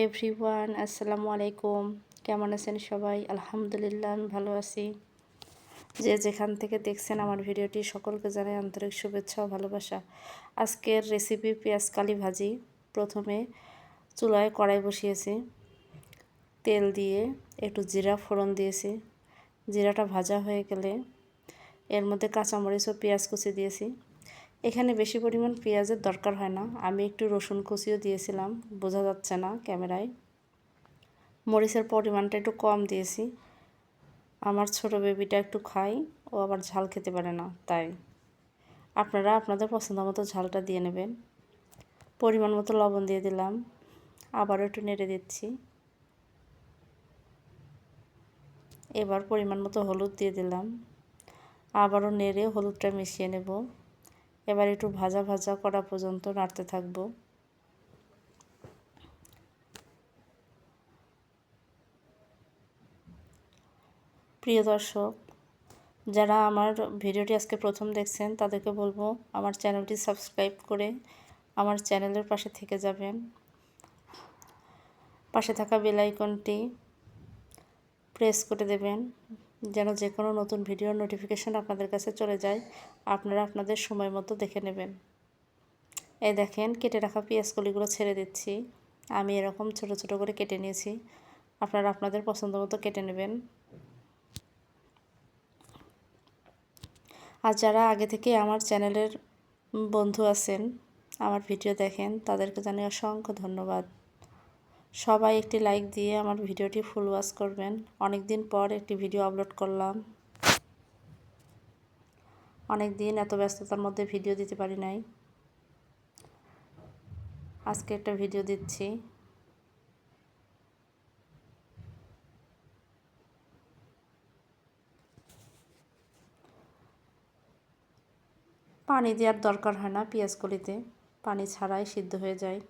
Hi everyone, আসসালামু আলাইকুম। কেমন আছেন সবাই? আলহামদুলিল্লাহ, আমি ভালো আছি। যে যেখান থেকে দেখছেন আমার ভিডিওটি, সকলকে জানাই আন্তরিক শুভেচ্ছা ও ভালোবাসা। আজকের রেসিপি পেঁয়াজ কালি ভাজি। প্রথমে চুলায় কড়াই বসিয়েছি, তেল দিয়ে একটু জিরা ফোড়ন দিয়েছি। জিরাটা ভাজা হয়ে গেলে এর মধ্যে কাঁচামরিচ ও পেঁয়াজ কুচি দিয়েছি। এখানে বেশি পরিমাণ পেঁয়াজের দরকার হয় না, আমি একটু রসুন কুচিও দিয়েছিলাম, বোঝা যাচ্ছে না ক্যামেরায়। মরিচের পরিমাণটা একটু কম দিয়েছি, আমার ছোট বেবিটা একটু খায়, ও আবার ঝাল খেতে পারে না, তাই আপনারা আপনাদের পছন্দ মতো ঝালটা দিয়ে নেবেন। পরিমাণ মতো লবণ দিয়ে দিলাম, আবারও একটু নেড়ে দিচ্ছি। এবার পরিমাণ মতো হলুদ দিয়ে দিলাম, আবারও নেড়ে হলুদটা মিশিয়ে নেব। এবার একটু ভাজা ভাজা করা পর্যন্ত নাড়তে থাকবো। প্রিয় দর্শক, যারা আমার ভিডিওটি আজকে প্রথম দেখছেন তাদেরকে বলবো আমার চ্যানেলটি সাবস্ক্রাইব করে আমার চ্যানেলের পাশে থেকে যাবেন। পাশে থাকা বেল আইকনটি প্রেস করে দেবেন, যেন যে কোনো নতুন ভিডিওর নোটিফিকেশন আপনাদের কাছে চলে যায়, আপনারা আপনাদের সময় মতো দেখে নেবেন। এই দেখেন, কেটে রাখা পেঁয়াজ কলিগুলো ছেড়ে দিচ্ছি। আমি এরকম ছোট ছোট করে কেটে নিয়েছি, আপনারা আপনাদের পছন্দ মতো কেটে নেবেন। আর যারা আগে থেকে আমার চ্যানেলের বন্ধু আছেন, আমার ভিডিও দেখেন, তাদেরকে জানাই অসংখ্য ধন্যবাদ। সবাই একটি লাইক দিয়ে আমার ভিডিওটি ফুল ওয়াচ করবেন। অনেক দিন পর একটি ভিডিও আপলোড করলাম, অনেক দিন এত ব্যস্ততার মধ্যে ভিডিও দিতে পারি নাই, আজকে একটা ভিডিও দিচ্ছি। পানি দেওয়ার দরকার হয় না পেঁয়াজ কলিতে, পানি ছাড়াই সিদ্ধ হয়ে যায়।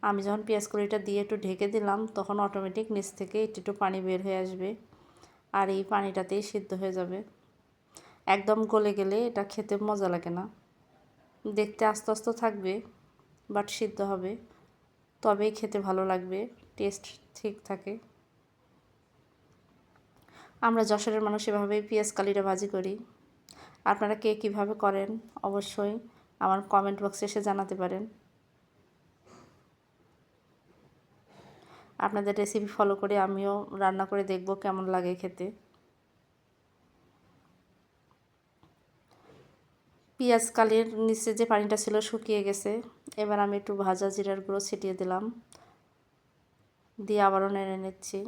আমি যখন পেঁয়াজ কলিটা দিয়ে একটু ঢেকে দিলাম, তখন অটোমেটিক নিচ থেকে একটু একটু পানি বের হয়ে আসবে, আর এই পানিটাতেই সিদ্ধ হয়ে যাবে। একদম গলে গেলে এটা খেতে মজা লাগে না, দেখতে আস্তে আস্তে থাকবে, বাট সিদ্ধ হবে, তবেই খেতে ভালো লাগবে, টেস্ট ঠিক থাকে। আমরা যশোরের মানুষ এভাবেই পেঁয়াজ কালিটা ভাজি করি। আপনারা কে কীভাবে করেন অবশ্যই আমার কমেন্ট বক্সে এসে জানাতে পারেন। আপনাদের রেসিপি ফলো করে আমিও রান্না করে দেখব কেমন লাগে খেতে। পেঁয়াজ কালির নিচে যে পানিটা ছিল শুকিয়ে গেছে, এবার আমি একটু ভাজা জিরার গুঁড়ো ছিটিয়ে দিলাম, দিয়ে আবারও নেড়ে নিচ্ছি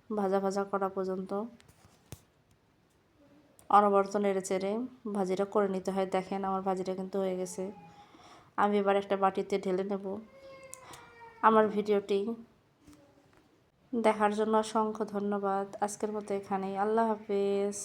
ভাজা ভাজা করা পর্যন্ত। অনবরত নেড়ে চেড়ে ভাজিটা করে নিতে হয়। দেখেন, আমার ভাজিটা কিন্তু হয়ে গেছে। আমি এবার একটা বাটিতে ঢেলে নেব। আমার ভিডিওটি দেখার জন্য অসংখ্য ধন্যবাদ। আজকের মতো এখানেই, আল্লাহ হাফেজ।